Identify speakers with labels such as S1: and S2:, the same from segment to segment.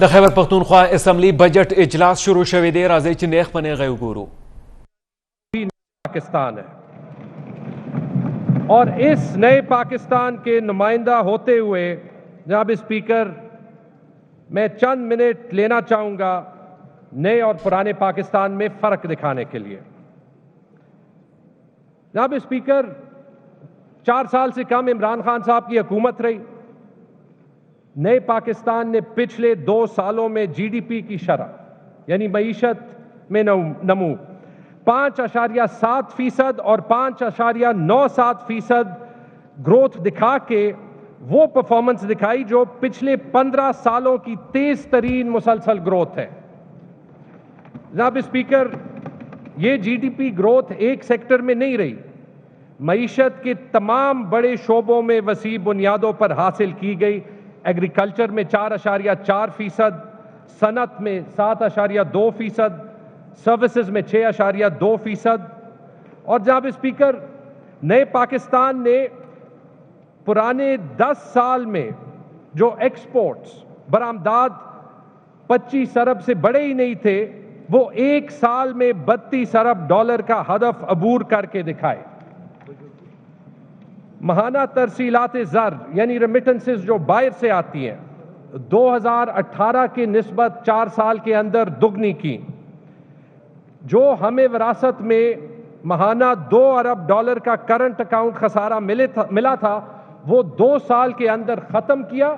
S1: د Khyber Pakhtunkhwa assembly budget اجلاس شروع شوی دی راځي چې نیخ پنه غو ګورو.
S2: پاکستان ہے اور اس نئے پاکستان کے نمائندہ ہوتے ہوئے جناب اسپیکر میں چند منٹ لینا چاہوں گا نئے اور پرانے پاکستان میں فرق دکھانے کے لیے. جناب اسپیکر 4 سال سے کم عمران خان صاحب کی حکومت رہی. نئے پاکستان نے پچھلے 2 سالوں میں جی ڈی پی کی شرح یعنی معیشت میں نمو 5.7% اور 5.97% گروتھ دکھا کے وہ پرفارمنس دکھائی جو پچھلے 15 سالوں کی تیز ترین مسلسل گروتھ ہے. جناب اسپیکر یہ جی ڈی پی گروتھ ایک سیکٹر میں نہیں رہی, معیشت کے تمام بڑے شعبوں میں وسیع بنیادوں پر حاصل کی گئی. ایگریکلچر میں 4.4%, صنعت میں 7.2%, سروسز میں 6.2%. اور جناب اسپیکر نئے پاکستان نے پرانے 10 سال میں جو ایکسپورٹس برآمدات 25 ارب سے بڑے ہی نہیں تھے وہ 1 سال میں 32 ارب ڈالر کا ہدف عبور کر کے دکھائے. ماہانہ ترسیلات زر یعنی ریمیٹنسز جو باہر سے آتی ہیں 2018 کے نسبت 4 سال کے اندر دگنی کی. جو ہمیں وراثت میں ماہانہ 2 ارب ڈالر کا کرنٹ اکاؤنٹ خسارہ ملا تھا وہ 2 سال کے اندر ختم کیا.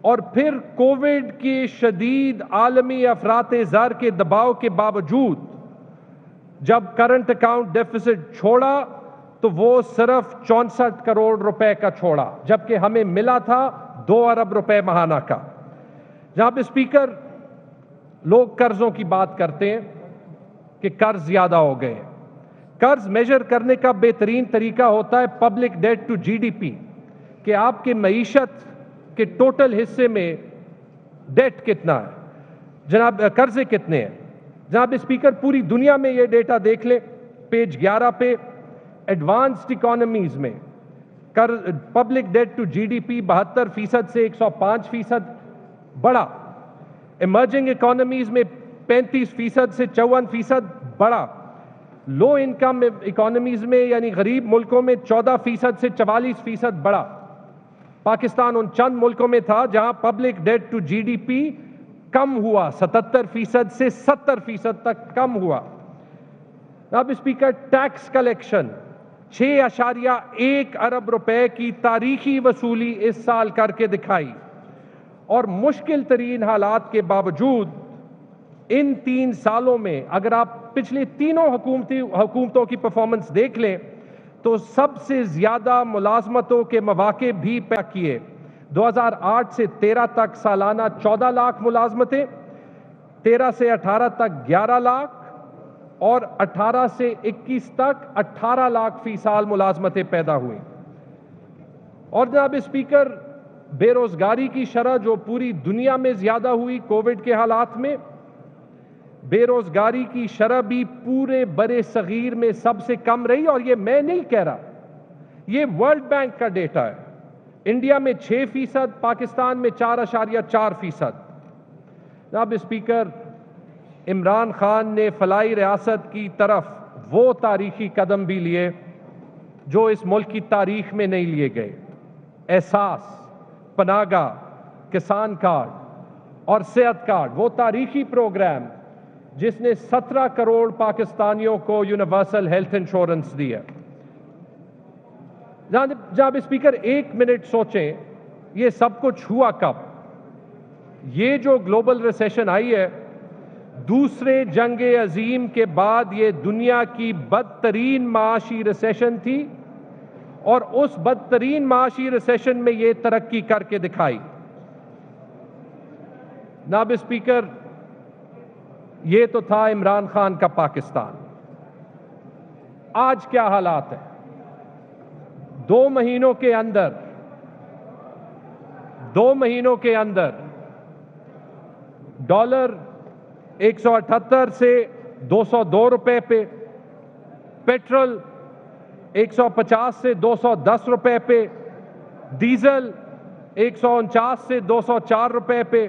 S2: اور پھر کووڈ کی شدید عالمی افراط زر کے دباؤ کے باوجود جب کرنٹ اکاؤنٹ ڈیفیسٹ چھوڑا تو وہ صرف 64 کروڑ روپے کا چھوڑا جبکہ ہمیں ملا تھا 2 ارب روپے ماہانہ کا. جناب اسپیکر لوگ قرضوں کی بات کرتے ہیں کہ قرض زیادہ ہو گئے ہیں. قرض میجر کرنے کا بہترین طریقہ ہوتا ہے public debt to G D P کہ آپ کے معیشت کے ٹوٹل حصے میں ڈیٹ کتنا ہے, جناب قرضے کتنے ہیں. جناب اسپیکر پوری دنیا میں یہ ڈیٹا دیکھ لیں, پیج 11 پہ ایڈوانسڈ اکانومیز میں public debt to G D P 72% سے 105% بڑھا. ایمرجنگ اکانومیز میں 35% سے 54% بڑھا. لو انکم اکانومیز میں یعنی غریب ملکوں میں 14% سے 44% بڑھا. پاکستان ان چند ملکوں میں تھا جہاں public debt to G D P کم ہوا, 77% سے 70% تک کم ہوا. اب اسپیکر ٹیکس کلیکشن 6.1 ارب روپے کی تاریخی وصولی اس سال کر کے دکھائی. اور مشکل ترین حالات کے باوجود ان 3 سالوں میں اگر آپ پچھلے تینوں حکومتوں کی پرفارمنس دیکھ لیں تو سب سے زیادہ ملازمتوں کے مواقع بھی پیدا کیے. 2008 سے 13 تک سالانہ 14 لاکھ ملازمتیں, 13 سے 18 تک 11 لاکھ اور 18 سے 21 تک 18 لاکھ فی سال ملازمتیں پیدا ہوئیں. اور جناب اسپیکر بے روزگاری کی شرح جو پوری دنیا میں زیادہ ہوئی کووڈ کے حالات میں, بے روزگاری کی شرح بھی پورے برے صغیر میں سب سے کم رہی. اور یہ میں نہیں کہہ رہا, یہ ورلڈ بینک کا ڈیٹا ہے. انڈیا میں 6%, پاکستان میں 4.4%. جناب اسپیکر عمران خان نے فلاحی ریاست کی طرف وہ تاریخی قدم بھی لیے جو اس ملک کی تاریخ میں نہیں لیے گئے. احساس, پناہ گاہ, کسان کارڈ اور صحت کارڈ, وہ تاریخی پروگرام جس نے 17 کروڑ پاکستانیوں کو یونیورسل ہیلتھ انشورنس دی ہے. جناب اسپیکر 1 منٹ سوچیں یہ سب کچھ ہوا کب. یہ جو گلوبل ریسیشن آئی ہے دوسرے جنگ عظیم کے بعد یہ دنیا کی بدترین معاشی ریسیشن تھی اور اس بدترین معاشی ریسیشن میں یہ ترقی کر کے دکھائی. جناب اسپیکر یہ تو تھا عمران خان کا پاکستان. آج کیا حالات ہیں؟ 2 مہینوں کے اندر ڈالر 178 سے 202 روپے پہ, پیٹرول 150 سے 210 روپے پہ, ڈیزل 149 سے 204 روپے پہ,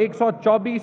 S2: 124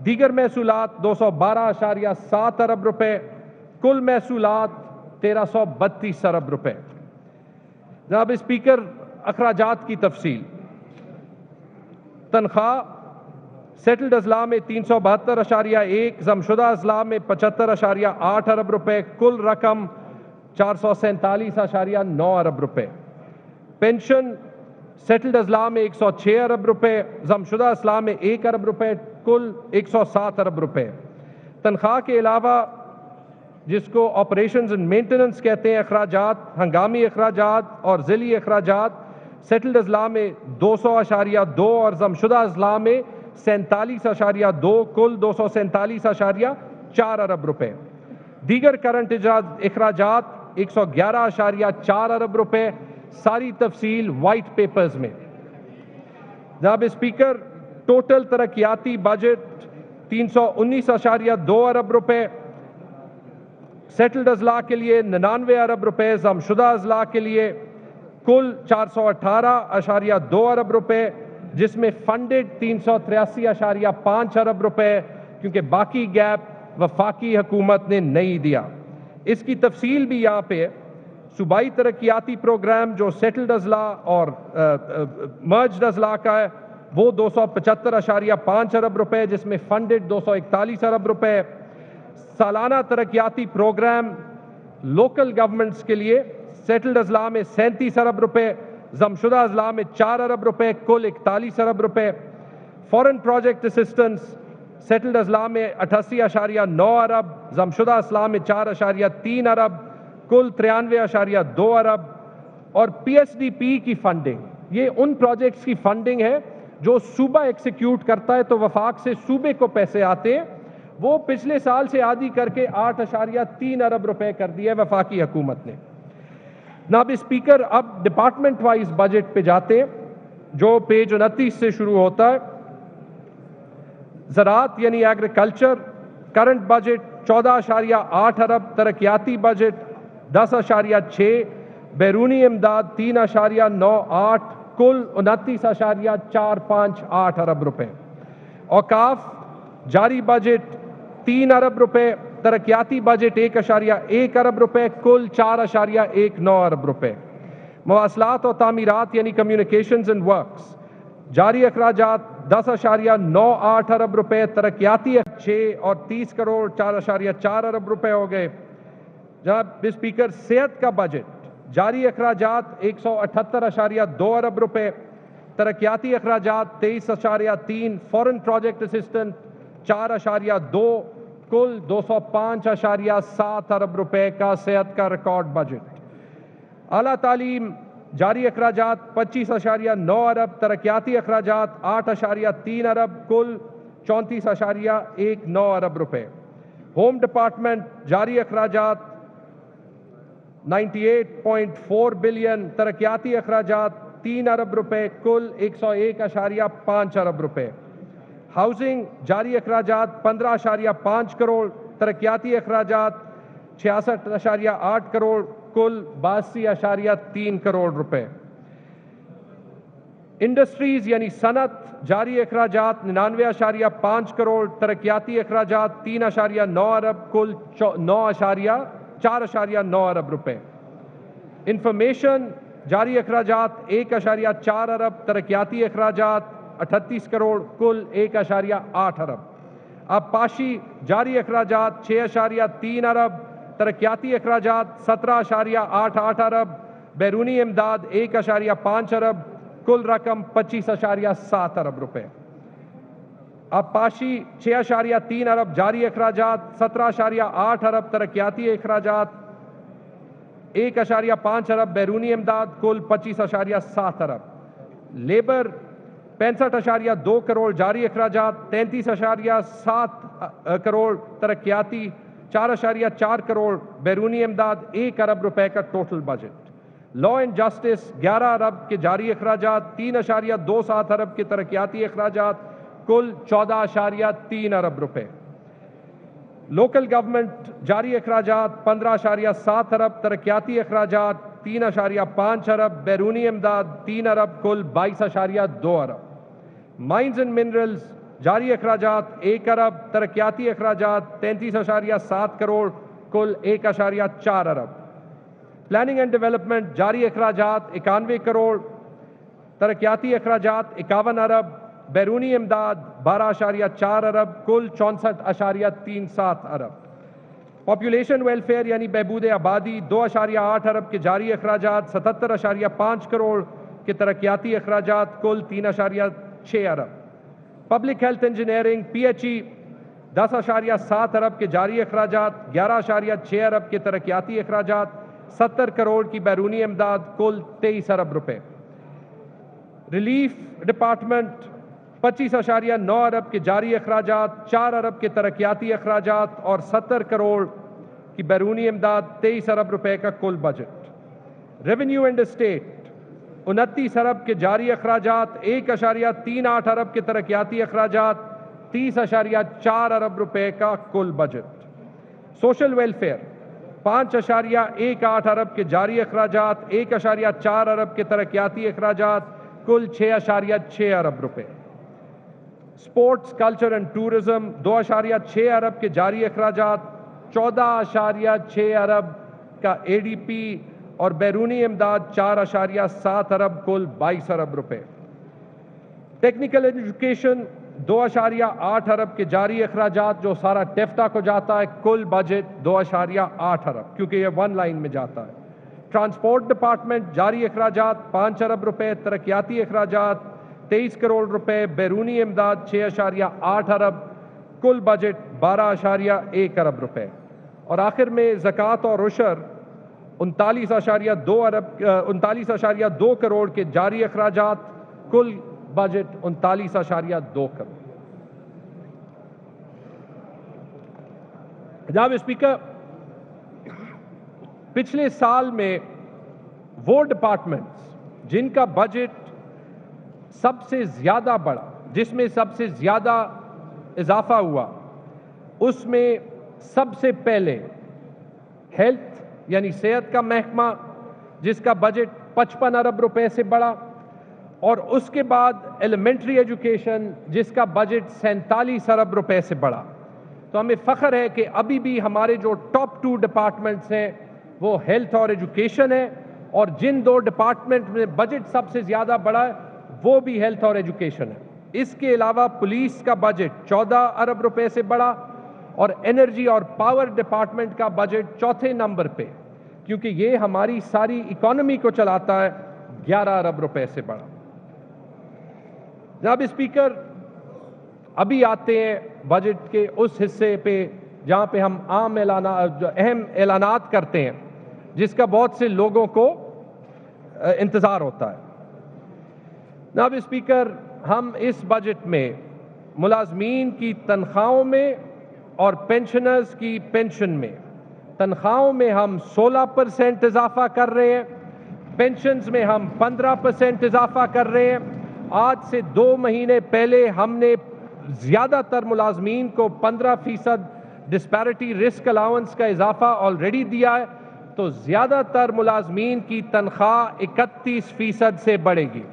S2: دیگر محصولات 212.7 ارب روپے، کل محصولات 1332 ارب روپے۔ جناب اسپیکر، اخراجات کی تفصیل: تنخواہ سیٹلڈ اضلاع میں 372.1، ضم شدہ اضلاع میں 75.8 ارب روپے، کل رقم 447.9 ارب روپے۔ پینشن سیٹلڈ اضلاع میں 106 ارب روپے، ضم شدہ اضلاع میں 1 ارب روپے، کل 107 ارب روپے۔ تنخواہ کے علاوہ جس کو آپریشنز اینڈ مینٹیننس کہتے ہیں اخراجات، ہنگامی اخراجات اور ذیلی اخراجات سیٹلڈ اضلاع میں 200.2 اور ضم شدہ اضلاع میں 47.2، کل 247.4 ارب روپے۔ دیگر کرنٹ اخراجات 111.4 ارب روپے۔ ساری تفصیل وائٹ پیپرز میں۔ جناب اسپیکر، ٹوٹل ترقیاتی بجٹ 319.2 ارب روپے، سیٹلڈ اضلاع کے لیے 99 ارب روپے، ضم شدہ اضلاع کے لیے کل 418.2 ارب روپے، جس میں فنڈڈ 383.5 ارب روپے، کیونکہ باقی گیپ وفاقی حکومت نے نہیں دیا۔ اس کی تفصیل بھی یہاں پہ صوبائی ترقیاتی پروگرام جو سیٹلڈ اضلاع اور مرجڈ اضلاع کا ہے وہ 275.5 ارب روپے، جس میں فنڈڈ 241 ارب روپے۔ سالانہ ترقیاتی پروگرام لوکل گورنمنٹس کے لیے سیٹلڈ اضلاع میں 37 ارب روپے، ضم شدہ اضلاع میں 4 ارب روپے، کل 41 ارب روپے۔ فورن پروجیکٹ اسسٹنس سیٹلڈ اضلاع میں 88.9 ارب، ضم شدہ اضلاع میں 4.3 ارب، کل 93.2 ارب۔ اور پی ایس ڈی پی کی فنڈنگ، یہ ان پروجیکٹس کی فنڈنگ ہے جو صوبہ ایکسیکیوٹ کرتا ہے تو وفاق سے صوبے کو پیسے آتے ہیں، وہ پچھلے سال سے آدھی کر کے 8.3 ارب روپے کر دیا ہے وفاقی حکومت نے۔ جناب اسپیکر، اب ڈپارٹمنٹ وائز بجٹ پہ جاتے ہیں جو پیج 29 سے شروع ہوتا ہے۔ زراعت یعنی ایگریکلچر، کرنٹ بجٹ 14.8 ارب، ترقیاتی بجٹ 10.6، بیرونی امداد 3.98، کل 29.458 ارب روپے۔ اوقاف جاری بجٹ 3 ارب روپے، ترقیاتی بجٹ 1.1 ارب روپے، کل 4.19 ارب روپے۔ مواصلات و تعمیرات یعنی کمیونیکیشنز اینڈ ورکس، جاری اخراجات 10.98 ارب روپے، ترقیاتی 6 اور 30 کروڑ 4.4 ارب روپے ہو گئے۔ جناب اسپیکر، صحت کا بجٹ جاری اخراجات 178.2 ارب روپے، ترقیاتی اخراجات 23.3، فورن پروجیکٹ اسسٹنٹ 4.2، کل 205.7 ارب روپے کا صحت کا ریکارڈ بجٹ۔ اعلیٰ تعلیم جاری اخراجات 25.9 ارب، ترقیاتی اخراجات 8.3 ارب، کل 34.19 ارب روپے۔ ہوم ڈپارٹمنٹ جاری اخراجات 98.4 بلین، ترقیاتی اخراجات 3 ارب روپے، کل 101.5 ارب روپے۔ ہاؤسنگ جاری اخراجات 15.5 کروڑ، ترقیاتی اخراجات 66.8 کروڑ، کل 82.3 کروڑ روپے۔ انڈسٹریز یعنی صنعت جاری اخراجات 99.5 کروڑ، ترقیاتی اخراجات 3.9 ارب، کل 4.9 ارب روپے۔ انفارمیشن جاری اخراجات 1.4 ارب، ترقیاتی اخراجات 38 کروڑ، کل 1.8 ارب۔ آبپاشی جاری اخراجات 6.3 ارب، ترقیاتی اخراجات 17.88 ارب، بیرونی امداد 1.5 ارب، کل رقم 25.7 ارب روپے۔ آبپاشی 6.3 ارب جاری اخراجات، 17.8 ارب ترقیاتی اخراجات، 1.5 ارب بیرونی امداد، کل 25.7 ارب۔ لیبر 65.2 کروڑ جاری اخراجات، 33.7 کروڑ ترقیاتی، 4.4 کروڑ بیرونی امداد، 1 ارب روپے کا total budget. Law and justice 11 ارب کے جاری اخراجات، 3.27 ارب کے ترقیاتی اخراجات، کل 14.3 ارب روپے۔ لوکل گورنمنٹ جاری اخراجات 15.7 ارب، ترقیاتی اخراجات 3.5 ارب، بیرونی امداد 3 ارب، کل 22.2 ارب۔ مائنز اینڈ منرلز جاری اخراجات 1 ارب، ترقیاتی اخراجات 33.7 کروڑ، کل 1.4 ارب۔ پلاننگ اینڈ ڈیولپمنٹ جاری اخراجات 91 کروڑ، ترقیاتی اخراجات 51 ارب، بیرونی امداد 12.4 ارب، کل 64.37 ارب۔ پاپولیشن ویلفیئر یعنی بہبود آبادی 2.8 ارب کے جاری اخراجات، 77.5 کروڑ کے ترقیاتی اخراجات، کل 3.6 ارب۔ Public health engineering P H E 10.7 ارب کے جاری اخراجات، 11.6 ارب کے ترقیاتی اخراجات، 70 کروڑ کی بیرونی امداد، کل 23 ارب روپے۔ ریلیف ڈپارٹمنٹ 25.9 ارب کے جاری اخراجات، 4 ارب کے ترقیاتی اخراجات اور 70 کروڑ کی بیرونی امداد، 23 ارب روپے کا کل بجٹ۔ ریونیو اینڈ اسٹیٹ 29 ارب کے جاری اخراجات، 1.38 ارب کے ترقیاتی اخراجات، 30.4 ارب روپے کا کل بجٹ۔ سوشل ویلفیئر 5.18 ارب کے جاری اخراجات، 1.4 ارب کے ترقیاتی اخراجات، کل 6.6 ارب روپے۔ سپورٹس کلچر اینڈ ٹورزم 2.6 ارب کے جاری اخراجات، 14.6 ارب کا اے ڈی پی اور بیرونی امداد 4.7 ارب، کل 22 ارب روپے۔ ٹیکنیکل ایجوکیشن 2.8 ارب کے جاری اخراجات جو سارا ٹیفٹا کو جاتا ہے، کل بجٹ 2.8 ارب کیونکہ یہ 1 لائن میں جاتا ہے۔ ٹرانسپورٹ ڈپارٹمنٹ جاری اخراجات 5 ارب روپے، ترقیاتی اخراجات 23 کروڑ روپے، بیرونی امداد 6.8 ارب، کل بجٹ 12.1 ارب روپے۔ اور آخر میں زکوٰۃ اور عشر 39.2 کروڑ کے جاری اخراجات، کل بجٹ 39.2 کروڑ۔ جناب اسپیکر، پچھلے سال میں وہ ڈپارٹمنٹس جن کا بجٹ سب سے زیادہ بڑھا، جس میں سب سے زیادہ اضافہ ہوا، اس میں سب سے پہلے ہیلتھ یعنی صحت کا محکمہ جس کا بجٹ 55 ارب روپے سے بڑھا، اور اس کے بعد ایلیمنٹری ایجوکیشن جس کا بجٹ 47 ارب روپے سے بڑھا۔ تو ہمیں فخر ہے کہ ابھی بھی ہمارے جو ٹاپ 2 ڈپارٹمنٹس ہیں وہ ہیلتھ اور ایجوکیشن ہے، اور جن 2 ڈپارٹمنٹ میں بجٹ سب سے زیادہ بڑھا ہے وہ بھی ہیلتھ اور ایجوکیشن ہے۔ اس کے علاوہ پولیس کا بجٹ 14 ارب روپے سے بڑھا، اور انرجی اور پاور ڈپارٹمنٹ کا بجٹ 4تھے نمبر پہ، کیونکہ یہ ہماری ساری اکانومی کو چلاتا ہے، 11 ارب روپے سے بڑھا۔ جناب اسپیکر، ابھی آتے ہیں بجٹ کے اس حصے پہ جہاں پہ ہم اہم اعلانات کرتے ہیں جس کا بہت سے لوگوں کو انتظار ہوتا ہے۔ جناب اسپیکر، ہم اس بجٹ میں ملازمین کی تنخواہوں میں اور پینشنرز کی پینشن میں، تنخواہوں میں ہم 16% اضافہ کر رہے ہیں، پینشنز میں ہم 15% اضافہ کر رہے ہیں۔ آج سے 2 مہینے پہلے ہم نے زیادہ تر ملازمین کو 15% ڈسپیرٹی رسک الاؤنس کا اضافہ آلریڈی دیا ہے، تو زیادہ تر ملازمین کی تنخواہ 31% سے بڑھے گی۔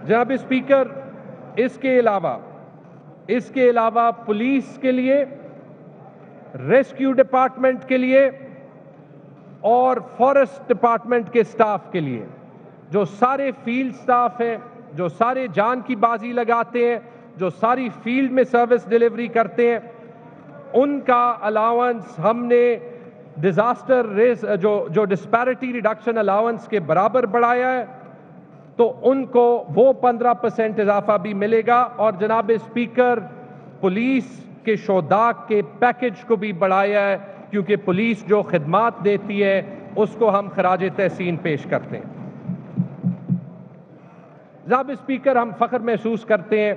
S2: جناب اسپیکر، اس کے علاوہ پولیس کے لیے، ریسکیو ڈپارٹمنٹ کے لیے اور فارسٹ ڈپارٹمنٹ کے سٹاف کے لیے، جو سارے فیلڈ سٹاف ہیں، جو سارے جان کی بازی لگاتے ہیں، جو ساری فیلڈ میں سروس ڈیلیوری کرتے ہیں، ان کا الاؤنس ہم نے ڈیزاسٹر جو ڈسپیرٹی ریڈکشن الاؤنس کے برابر بڑھایا ہے، تو ان کو وہ 15% اضافہ بھی ملے گا۔ اور جناب اسپیکر، پولیس کے شہداء کے پیکج کو بھی بڑھایا ہے، کیونکہ پولیس جو خدمات دیتی ہے اس کو ہم خراج تحسین پیش کرتے ہیں۔ جناب اسپیکر، ہم فخر محسوس کرتے ہیں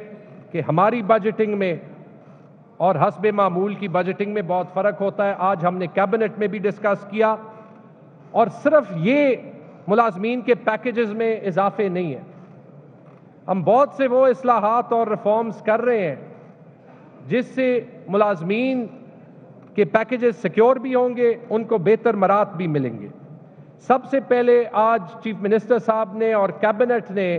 S2: کہ ہماری بجٹنگ میں اور حسب معمول کی بجٹنگ میں بہت فرق ہوتا ہے۔ آج ہم نے کیبنٹ میں بھی ڈسکس کیا، اور صرف یہ ملازمین کے پیکیجز میں اضافے نہیں ہیں، ہم بہت سے وہ اصلاحات اور ریفارمز کر رہے ہیں جس سے ملازمین کے پیکیجز سیکیور بھی ہوں گے، ان کو بہتر مرات بھی ملیں گے۔ سب سے پہلے آج چیف منسٹر صاحب نے اور کیبنٹ نے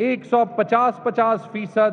S2: 150%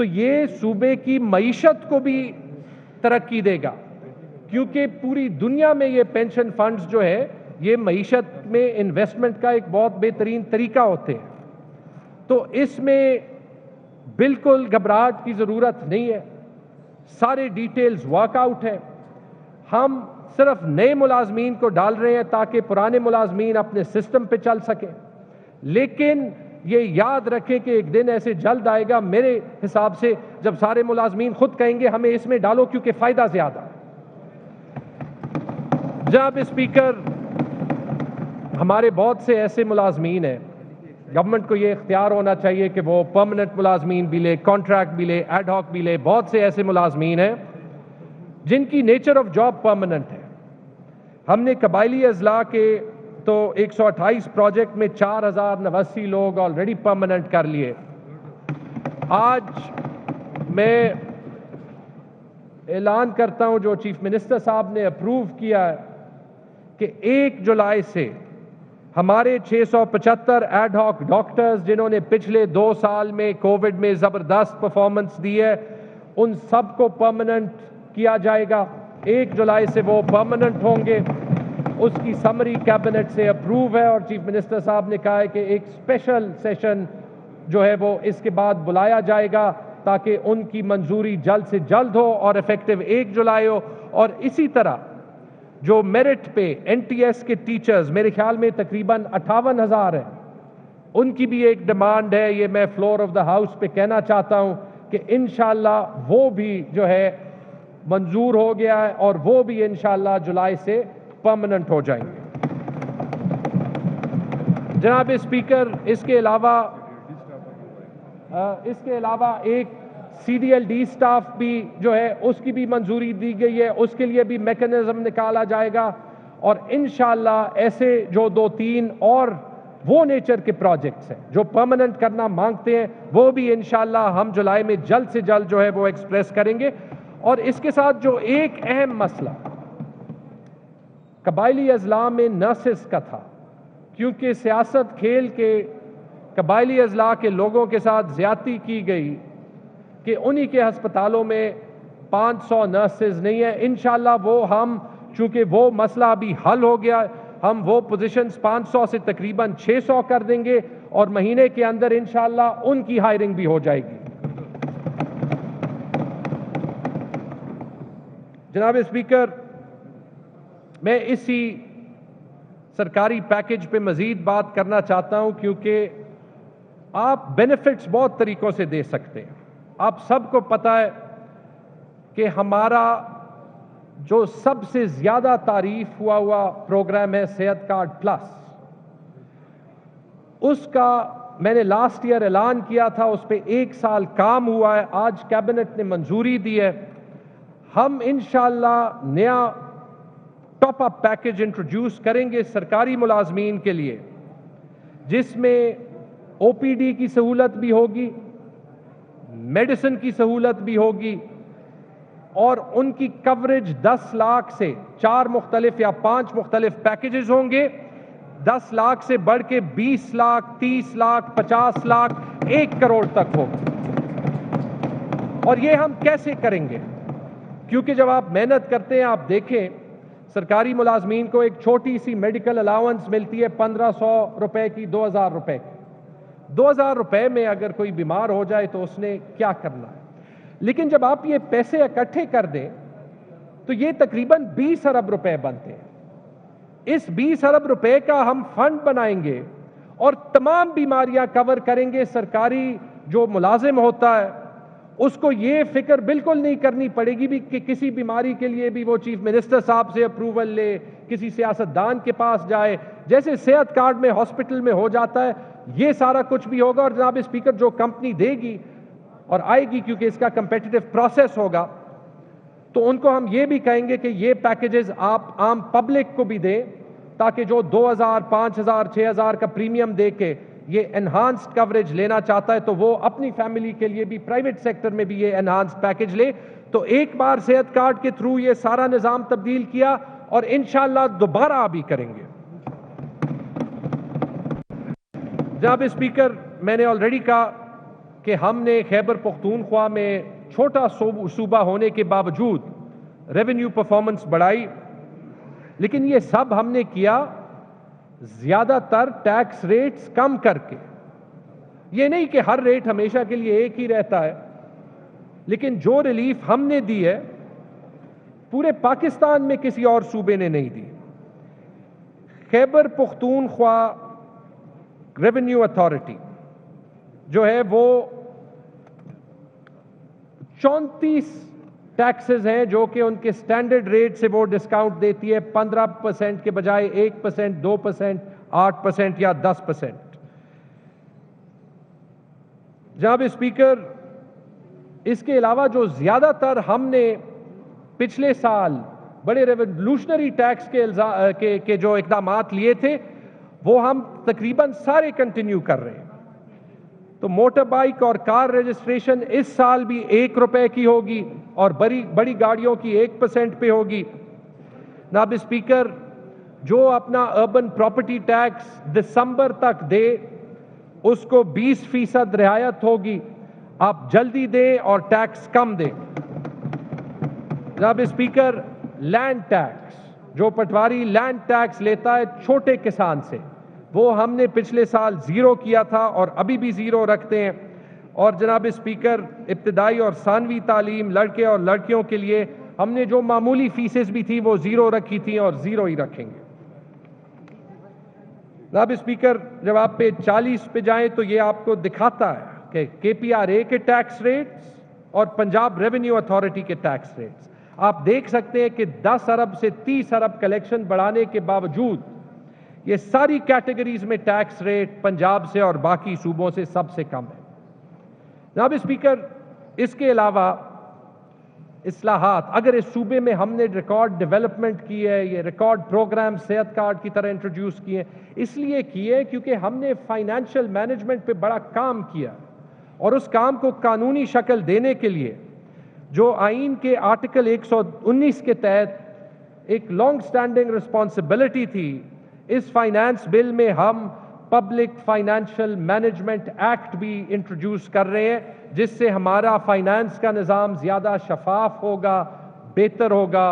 S2: تو یہ صوبے کی معیشت کو بھی ترقی دے گا، کیونکہ پوری دنیا میں یہ پینشن فنڈز جو ہے یہ معیشت میں انویسٹمنٹ کا ایک بہت بہترین طریقہ ہوتے ہیں۔ تو اس میں بالکل گھبراہٹ کی ضرورت نہیں ہے، سارے ڈیٹیلز ورک آؤٹ ہے۔ ہم صرف نئے ملازمین کو ڈال رہے ہیں تاکہ پرانے ملازمین اپنے سسٹم پہ چل سکیں، لیکن یہ یاد رکھیں کہ ایک دن ایسے جلد آئے گا میرے حساب سے جب سارے ملازمین خود کہیں گے ہمیں اس میں ڈالو کیونکہ فائدہ زیادہ ہے۔ جناب اسپیکر، ہمارے بہت سے ایسے ملازمین ہیں، گورنمنٹ کو یہ اختیار ہونا چاہیے کہ وہ پرماننٹ ملازمین بھی لے، کانٹریکٹ بھی لے، ایڈ ہاک بھی لے۔ بہت سے ایسے ملازمین ہیں جن کی نیچر آف جاب پرماننٹ ہے۔ ہم نے قبائلی اضلاع کے تو 128 پروجیکٹ میں 4089 لوگ آلریڈی پرماننٹ کر لیے۔ آج میں اعلان کرتا ہوں جو چیف منسٹر صاحب نے اپروو کیا ہے کہ 1 جولائی سے ہمارے 675 ایڈ ہاک ڈاکٹرز جنہوں نے پچھلے 2 سال میں کووڈ میں زبردست پرفارمنس دی ہے ان سب کو پرماننٹ کیا جائے گا۔ 1 جولائی سے وہ پرماننٹ ہوں گے۔ اس کی سمری کیبنٹ سے اپروو ہے اور چیف منسٹر صاحب نے کہا ہے کہ ایک اسپیشل سیشن جو ہے وہ اس کے بعد بلایا جائے گا تاکہ ان کی منظوری جلد سے جلد ہو اور ایفیکٹو 1 جولائی ہو۔ اور اسی طرح جو میرٹ پہ این ٹی ایس کے ٹیچرز میرے خیال میں تقریباً 58,000 ہیں، ان کی بھی ایک ڈیمانڈ ہے، یہ میں فلور آف دا ہاؤس پہ کہنا چاہتا ہوں کہ انشاءاللہ وہ بھی جو ہے منظور ہو گیا ہے اور وہ بھی انشاءاللہ جولائی سے پرماننٹ ہو جائیں گے۔ جناب اسپیکر، اس کے علاوہ ایک C D L D staff بھی جو ہے اس کی بھی منظوری دی گئی ہے، اس کے لیے بھی میکنزم نکالا جائے گا اور انشاءاللہ ایسے جو 2-3 اور وہ نیچر کے پروجیکٹس ہیں جو پرماننٹ کرنا مانگتے ہیں وہ بھی انشاءاللہ ہم جولائی میں جلد سے جلد جو ہے وہ ایکسپریس کریں گے۔ اور اس کے ساتھ جو ایک اہم مسئلہ قبائلی اضلاع میں نرسز کا تھا، کیونکہ سیاست کھیل کے قبائلی اضلاع کے لوگوں کے ساتھ زیادتی کی گئی کہ انہی کے ہسپتالوں میں 500 نرسز نہیں ہیں۔ انشاءاللہ وہ ہم چونکہ وہ مسئلہ ابھی حل ہو گیا، ہم وہ پوزیشنز 500 سے تقریباً 600 کر دیں گے اور مہینے کے اندر انشاءاللہ ان کی ہائرنگ بھی ہو جائے گی۔ جناب اسپیکر، میں اسی سرکاری پیکج پہ مزید بات کرنا چاہتا ہوں کیونکہ آپ بینیفٹس بہت طریقوں سے دے سکتے ہیں۔ آپ سب کو پتہ ہے کہ ہمارا جو سب سے زیادہ تعریف ہوا پروگرام ہے صحت کارڈ پلس، اس کا میں نے لاسٹ ایئر اعلان کیا تھا، اس پہ 1 سال کام ہوا ہے، آج کیبنٹ نے منظوری دی ہے۔ ہم انشاءاللہ نیا ٹاپ اپ پیکج انٹروڈیوس کریں گے سرکاری ملازمین کے لیے، جس میں او پی ڈی کی سہولت بھی ہوگی، میڈیسن کی سہولت بھی ہوگی اور ان کی کوریج 10 لاکھ سے 4 مختلف یا 5 مختلف پیکیجز ہوں گے، 10 لاکھ سے بڑھ کے 20 لاکھ 30 لاکھ 50 لاکھ 1 کروڑ تک ہوگا۔ اور یہ ہم کیسے کریں گے؟ کیونکہ جب آپ محنت کرتے ہیں، آپ دیکھیں سرکاری ملازمین کو ایک چھوٹی سی میڈیکل الاؤنس ملتی ہے 1500 روپے کی، 2000 روپے کی۔ 2000 روپے میں اگر کوئی بیمار ہو جائے تو اس نے کیا کرنا ہے؟ لیکن جب آپ یہ پیسے اکٹھے کر دیں تو یہ تقریباً 20 ارب روپے بنتے ہیں۔ اس 20 ارب روپے کا ہم فنڈ بنائیں گے اور تمام بیماریاں کور کریں گے۔ سرکاری جو ملازم ہوتا ہے اس کو یہ فکر بالکل نہیں کرنی پڑے گی بھی کہ کسی بیماری کے لیے بھی وہ چیف منسٹر صاحب سے اپروول لے، کسی سیاستدان کے پاس جائے، جیسے صحت کارڈ میں ہاسپٹل میں ہو جاتا ہے، یہ سارا کچھ بھی ہوگا۔ اور جناب اسپیکر، جو کمپنی دے گی اور آئے گی کیونکہ اس کا کمپیٹیٹو پروسیس ہوگا، تو ان کو ہم یہ بھی کہیں گے کہ یہ پیکیجز آپ عام پبلک کو بھی دیں تاکہ جو 2000 5000 6000 کا پریمیم دے کے یہ انہانسڈ کوریج لینا چاہتا ہے تو وہ اپنی فیملی کے لیے بھی پرائیویٹ سیکٹر میں بھی یہ انہانسڈ پیکیج لے۔ تو ایک بار صحت کارڈ کے تھرو یہ سارا نظام تبدیل کیا اور انشاءاللہ دوبارہ ابھی کریں گے۔ جناب اسپیکر، میں نے آلریڈی کہا کہ ہم نے خیبر پختونخوا میں چھوٹا صوبہ ہونے کے باوجود ریونیو پرفارمنس بڑھائی، لیکن یہ سب ہم نے کیا زیادہ تر ٹیکس ریٹس کم کر کے۔ یہ نہیں کہ ہر ریٹ ہمیشہ کے لیے ایک ہی رہتا ہے، لیکن جو ریلیف ہم نے دی ہے پورے پاکستان میں کسی اور صوبے نے نہیں دی۔ خیبر پختونخوا ریونیو اتھارٹی جو ہے وہ 34 ٹیکسز ہیں جو کہ ان کے سٹینڈرڈ ریٹ سے وہ ڈسکاؤنٹ دیتی ہے، 15% کے بجائے 1%، 2%، 8% یا 10%۔ جناب اسپیکر، اس کے علاوہ جو زیادہ تر ہم نے پچھلے سال بڑے ریولوشنری ٹیکس کے جو اقدامات لیے تھے وہ ہم تقریباً سارے کنٹینیو کر رہے ہیں۔ تو موٹر بائک اور کار رجسٹریشن اس سال بھی 1 روپے کی ہوگی اور بڑی گاڑیوں کی 1% پہ ہوگی۔ جناب اسپیکر، جو اپنا اربن پراپرٹی ٹیکس دسمبر تک دے اس کو 20% رعایت ہوگی۔ آپ جلدی دیں اور ٹیکس کم دیں۔ جناب اسپیکر، لینڈ ٹیکس جو پٹواری لینڈ ٹیکس لیتا ہے چھوٹے کسان سے، وہ ہم نے پچھلے سال 0 کیا تھا اور ابھی بھی 0 رکھتے ہیں۔ اور جناب اسپیکر، ابتدائی اور ثانوی تعلیم لڑکے اور لڑکیوں کے لیے ہم نے جو معمولی فیسز بھی تھی وہ 0 رکھی تھی اور 0 ہی رکھیں گے۔ جناب اسپیکر، جب آپ پہ 40 پہ جائیں تو یہ آپ کو دکھاتا ہے کہ KPRA کے ٹیکس ریٹس اور پنجاب ریونیو اتھارٹی کے ٹیکس ریٹس آپ دیکھ سکتے ہیں کہ 10 ارب سے 30 ارب کلیکشن بڑھانے کے باوجود یہ ساری کیٹیگریز میں ٹیکس ریٹ پنجاب سے اور باقی صوبوں سے سب سے کم ہے۔ جناب اسپیکر، اس کے علاوہ اصلاحات اگر اس صوبے میں ہم نے ریکارڈ ڈیولپمنٹ کی ہے، یہ ریکارڈ پروگرام صحت کارڈ کی طرح انٹروڈیوس کیے اس لیے کیے کیونکہ ہم نے فائنینشیل مینجمنٹ پہ بڑا کام کیا، اور اس کام کو قانونی شکل دینے کے لیے جو آئین کے آرٹیکل 119 کے تحت ایک لانگ سٹینڈنگ رسپانسبلٹی تھی، اس فائنانس بل میں ہم پبلک فائنینشیل مینجمنٹ ایکٹ بھی انٹروڈیوس کر رہے ہیں، جس سے ہمارا فائنانس کا نظام زیادہ شفاف ہوگا، بہتر ہوگا،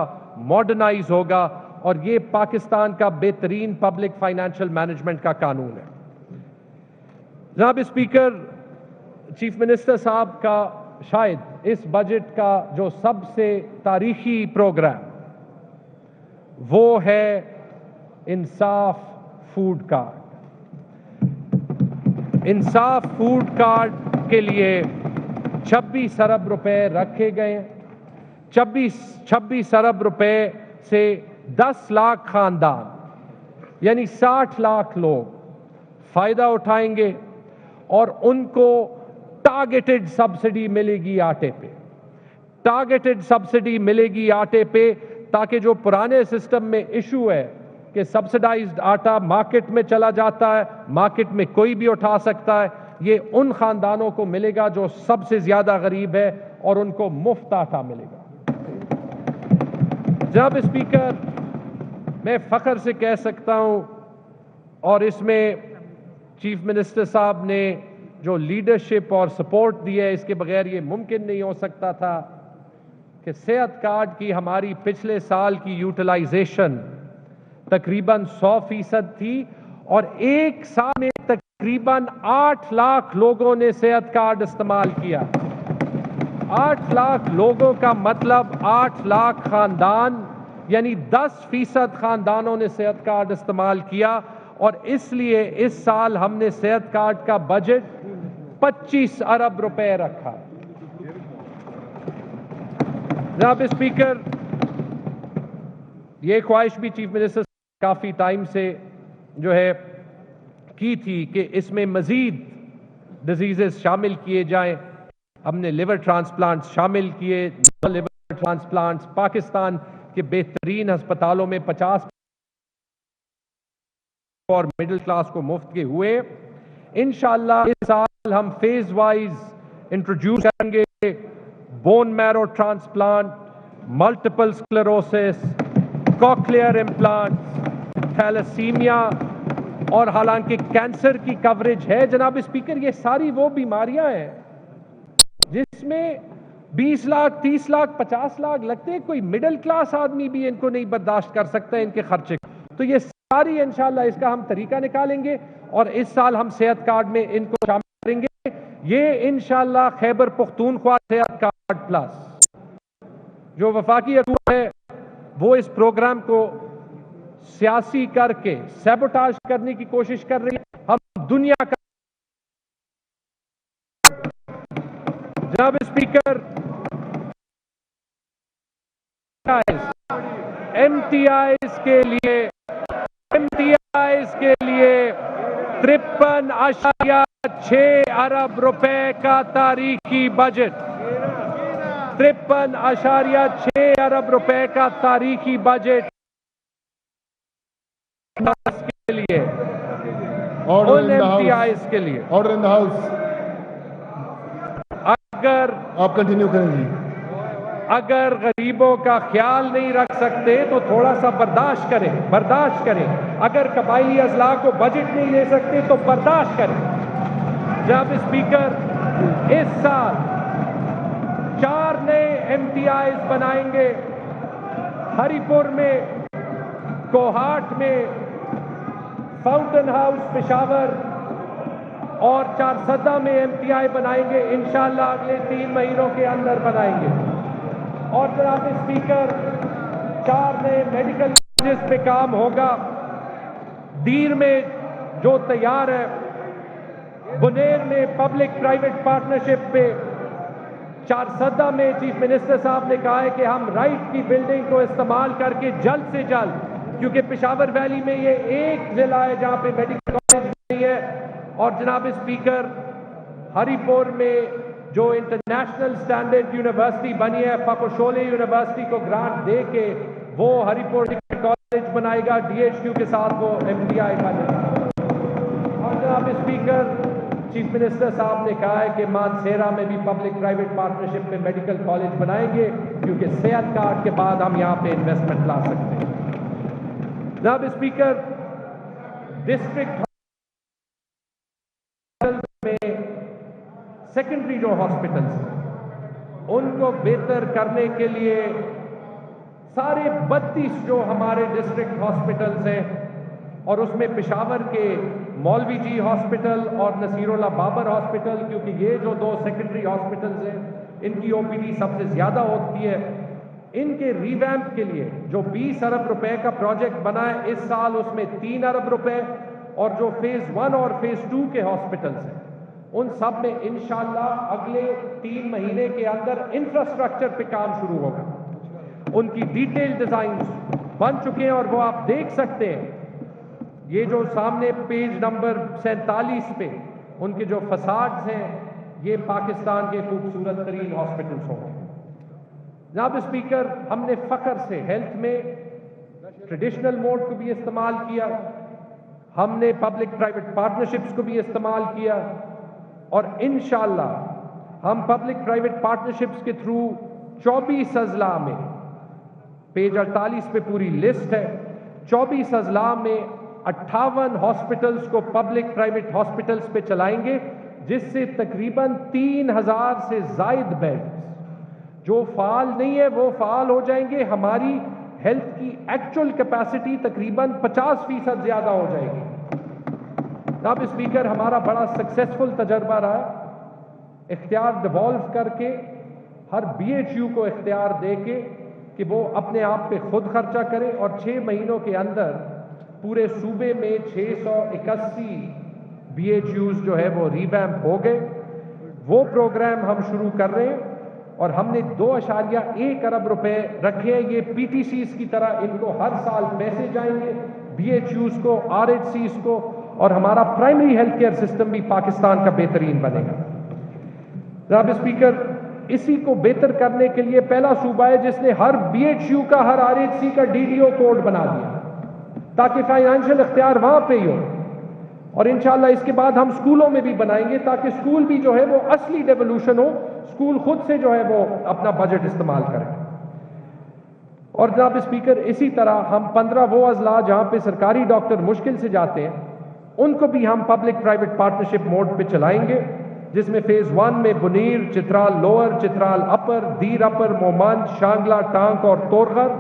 S2: ماڈرنائز ہوگا، اور یہ پاکستان کا بہترین پبلک فائنینشیل مینجمنٹ کا قانون ہے۔ جناب اسپیکر، چیف منسٹر صاحب کا شاید اس بجٹ کا جو سب سے تاریخی پروگرام وہ ہے انصاف فوڈ کارڈ۔ انصاف فوڈ کارڈ کے لیے 26 ارب روپے رکھے گئے۔ 26 ارب روپے سے 10 لاکھ خاندان یعنی 60 لاکھ لوگ فائدہ اٹھائیں گے، اور ان کو ٹارگیٹڈ سبسڈی ملے گی آٹے پہ۔ ٹارگیٹڈ سبسڈی ملے گی آٹے پہ، تاکہ جو پرانے سسٹم میں ایشو ہے کہ سبسڈائزڈ آٹا مارکیٹ میں چلا جاتا ہے، مارکیٹ میں کوئی بھی اٹھا سکتا ہے، یہ ان خاندانوں کو ملے گا جو سب سے زیادہ غریب ہے، اور ان کو مفت آٹا ملے گا۔ جناب اسپیکر، میں فخر سے کہہ سکتا ہوں، اور اس میں چیف منسٹر صاحب نے جو لیڈرشپ اور سپورٹ دی ہے اس کے بغیر یہ ممکن نہیں ہو سکتا تھا کہ صحت کارڈ کی ہماری پچھلے سال کی یوٹیلائزیشن تقریباً 100% تھی، اور ایک سال میں تقریباً 8 لاکھ لوگوں نے صحت کارڈ استعمال کیا۔ 8 لاکھ لوگوں کا مطلب 8 لاکھ خاندان، یعنی 10% خاندانوں نے صحت کارڈ استعمال کیا، اور اس لیے اس سال ہم نے صحت کارڈ کا بجٹ 25 ارب روپے رکھا۔ جناب اسپیکر، یہ خواہش بھی چیف منسٹر کافی ٹائم سے جو ہے کی تھی کہ اس میں مزید ڈیزیزز شامل کیے جائیں۔ ہم نے لیور ٹرانسپلانٹس شامل کیے، لیور ٹرانسپلانٹس پاکستان کے بہترین ہسپتالوں میں 50 اور مڈل کلاس کو مفت کے ہوئے۔ انشاءاللہ اس سال ہم فیز وائز انٹروڈیوس کریں گے bone marrow transplant, multiple sclerosis, cochlear implant, thalassaemia, اور حالانکہ کینسر کی کوریج ہے جناب اسپیکر، یہ ساری وہ بیماریاں ہیں اس میں 20 لاکھ 30 لاکھ 50 لاکھ لگتے ہیں. کوئی مڈل کلاس آدمی بھی ان کو نہیں برداشت کر سکتا ہے ان کے خرچے. تو یہ ساری انشاءاللہ اس کا ہم طریقہ نکالیں گے اور اس سال ہم صحت کارڈ میں ان کو شامل کریں گے. یہ انشاءاللہ خیبر پختونخوا صحت کارڈ پلس جو وفاقی حکومت ہے وہ اس پروگرام کو سیاسی کر کے سیبوٹاج کرنے کی کوشش کر رہی ہے. ہم دنیا کا جناب اسپیکر ایم ٹی آئیز کے لیے 53.6 ارب روپے کا تاریخی بجٹ 53.6 ارب روپے کا تاریخی بجٹ کے لیے ان ایم ٹی آئیز کے لیے.
S3: Order in the house.
S2: اگر
S3: آپ کنٹینیو کریں جی.
S2: اگر غریبوں کا خیال نہیں رکھ سکتے تو تھوڑا سا برداشت کریں. اگر قبائلی اضلاع کو بجٹ نہیں دے سکتے تو برداشت کریں. جناب اسپیکر اس سال 4 نئے ایم ٹی آئیز بنائیں گے. ہری پور میں، کوہاٹ میں، فاؤنٹن ہاؤس پشاور اور چارسدہ میں ایم ٹی آئی بنائیں گے. انشاءاللہ اگلے 3 مہینوں کے اندر بنائیں گے. اور جناب اسپیکر 4 نئے میڈیکل کالجز پہ کام ہوگا. دیر میں جو تیار ہے، بنیر میں پبلک پرائیویٹ پارٹنرشپ پہ، چارسدہ میں چیف منسٹر صاحب نے کہا ہے کہ ہم رائٹ کی بلڈنگ کو استعمال کر کے جلد سے جلد، کیونکہ پشاور ویلی میں یہ ایک ضلع ہے جہاں پہ میڈیکل کالج نہیں ہے. اور جناب اسپیکر ہری پور میں جو انٹرنیشنل سٹینڈرڈ یونیورسٹی بنی ہے، پاکوشولے یونیورسٹی کو گرانٹ دے کے وہ ہری پور کالج بنائے گا. ڈی ایچ کیو کے ساتھ وہ ایم ٹی آئی بنے گا. اور جناب اسپیکر چیف منسٹر صاحب نے کہا ہے کہ مانسیرا میں بھی پبلک پرائیویٹ پارٹنرشپ میں میڈیکل کالج بنائیں گے، کیونکہ صحت کارڈ کے بعد ہم یہاں پہ انویسٹمنٹ لا سکتے ہیں. جناب اسپیکر ڈسٹرکٹ میں سیکنڈری جو ہاسپٹلز ہیں ان کو بہتر کرنے کے لیے سارے 32 جو ہمارے ڈسٹرکٹ ہاسپٹلز ہیں، اور اس میں پشاور کے مولوی جی ہاسپٹل اور نصیر اللہ بابر ہاسپٹل، کیونکہ یہ جو 2 سیکنڈری ہاسپٹلز ہیں ان کی او پی ڈی سب سے زیادہ ہوتی ہے. ان کے ریویمپ کے لیے جو 20 ارب روپے کا پروجیکٹ بنا ہے اس سال، اس میں 3 ارب روپے، اور جو فیز 1 اور فیز 2 کے ہاسپٹلز ہیں ان سب میں انشاءاللہ اگلے 3 مہینے کے اندر انفراسٹرکچر پہ کام شروع ہوگا. ان کی ڈیٹیل ڈیزائنز بن چکے ہیں اور وہ آپ دیکھ سکتے ہیں. یہ جو سامنے پیج نمبر 47 پہ ان کے جو فساڈز ہیں، یہ پاکستان کے خوبصورت ترین ہاسپٹلز ہوں گے. جناب اسپیکر ہم نے فخر سے ہیلتھ میں ٹریڈیشنل موڈ کو بھی استعمال کیا، ہم نے پبلک پرائیویٹ پارٹنرشپس کو بھی استعمال کیا، اور انشاءاللہ ہم پبلک پرائیویٹ پارٹنرشپس کے تھرو 24 اضلاع میں، پیج 48 پہ پوری لسٹ ہے، 24 اضلاع میں 58 ہاسپٹلز کو پبلک پرائیویٹ ہاسپٹلز پہ چلائیں گے، جس سے تقریباً 3000 سے زائد بیڈ جو فعال نہیں ہے وہ فعال ہو جائیں گے. ہماری ہیلتھ کی ایکچوئل کیپیسٹی تقریباً 50% زیادہ ہو جائے گی. جناب اسپیکر ہمارا بڑا سکسیسفل تجربہ رہا، اختیار ڈیوالو کر کے ہر بی ایچ یو کو اختیار دے کے کہ وہ اپنے آپ پہ خود خرچہ کرے، اور 6 مہینوں کے اندر پورے صوبے میں 681 بی ایچ یوز جو ہے وہ ریویمپ ہو گئے. وہ پروگرام ہم شروع کر رہے ہیں اور ہم نے 2.1 ارب روپے رکھے ہیں. یہ پی ٹی سیز کی طرح ان کو ہر سال پیسے جائیں گے، بی ایچ یوز کو، آر ایچ سیز کو، اور ہمارا پرائمری ہیلتھ کیئر سسٹم بھی پاکستان کا بہترین بنے گا. جناب اسپیکر اسی کو بہتر کرنے کے لیے پہلا صوبہ ہے جس نے ہر بی ایچ یو کا، ہر آر ایچ سی کا ڈی ڈی او کوڈ بنا دیا تاکہ فائنینشیل اختیار وہاں پہ ہی ہو. اور انشاءاللہ اس کے بعد ہم اسکولوں میں بھی بنائیں گے تاکہ اسکول بھی جو ہے وہ اصلی ڈیولوشن ہو، اسکول خود سے جو ہے وہ اپنا بجٹ استعمال کریں. اور جناب اسپیکر اسی طرح ہم 15 وہ اضلاع جہاں پہ سرکاری ڈاکٹر مشکل سے جاتے ہیں ان کو بھی ہم پبلک پرائیویٹ پارٹنرشپ موڈ پہ چلائیں گے. جس میں فیز 1 میں Buner, Chitral lower, Chitral upper, Dir upper, Mohmand, Shangla, Tank اور تورغر،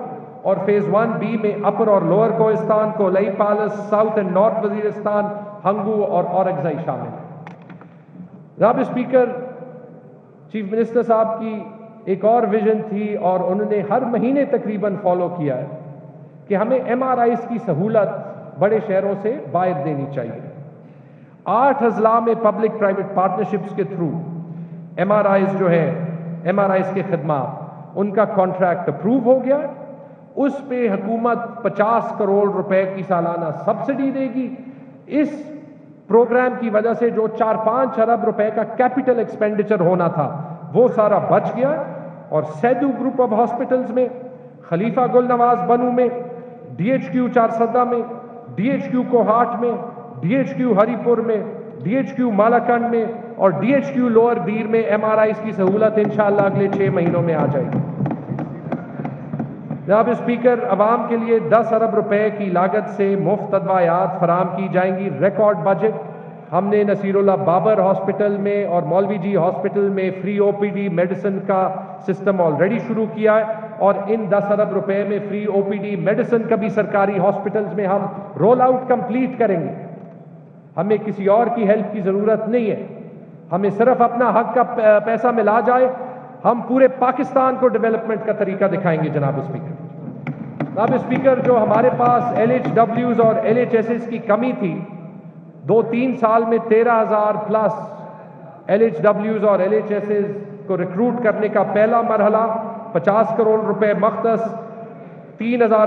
S2: اور فیز 1B میں اپر اور lower Kohistan, Kolai Palas, south and north Waziristan, Hangu اور اورکزائی شامل ہیں۔ جناب اسپیکر، چیف منسٹر صاحب کی ایک اور ویژن تھی اور انہوں نے ہر مہینے تقریباً فالو کیا ہے کہ ہمیں MRIs کی سہولت بڑے شہروں سے باہر دینی چاہیے۔ 8 اضلاع میں پبلک پرائیویٹ پارٹنرشپس کے تھرو MRIs جو ہے MRIs کے خدمات ان کا کانٹریکٹ اپروو ہو گیا، اس پہ حکومت 50 کروڑ روپے کی سالانہ سبسڈی دے گی۔ اس پروگرام کی وجہ سے جو 4-5 ارب روپے کا کیپٹل ایکسپینڈیچر ہونا تھا وہ سارا بچ گیا، اور سیدو گروپ آف ہاسپٹلز میں، خلیفہ گل نواز بنو میں، DHQ چارسدہ میں، DHQ کوہاٹ میں، DHQ ہری پور میں، DHQ مالاکنڈ میں اور DHQ لوئر دیر میں MRIs کی سہولت انشاءاللہ اگلے 6 مہینوں میں آ جائے گی۔ جناب اسپیکر، عوام کے لیے 10 ارب روپے کی لاگت سے مفت ادویات فراہم کی جائیں گی۔ ریکارڈ بجٹ ہم نے نصیر اللہ بابر ہاسپٹل میں اور مولوی جی ہاسپٹل میں فری OPD میڈیسن کا سسٹم آلریڈی شروع کیا ہے، اور ان 10 ارب روپے میں فری OPD میڈیسن کا بھی سرکاری ہاسپٹلز میں ہم رول آؤٹ کمپلیٹ کریں گے۔ ہمیں کسی اور کی ہیلپ کی ضرورت نہیں ہے، ہمیں صرف اپنا حق کا پیسہ ملا جائے، ہم پورے پاکستان کو ڈیولپمنٹ کا طریقہ دکھائیں گے۔ جناب اسپیکر، جناب اسپیکر، جو ہمارے پاس LHWs اور LHSs کی کمی تھی، 2-3 سال میں 13,000 پلس LHWs اور LHSs کو ریکروٹ کرنے کا پہلا مرحلہ 50 کروڑ روپے مختص 3,000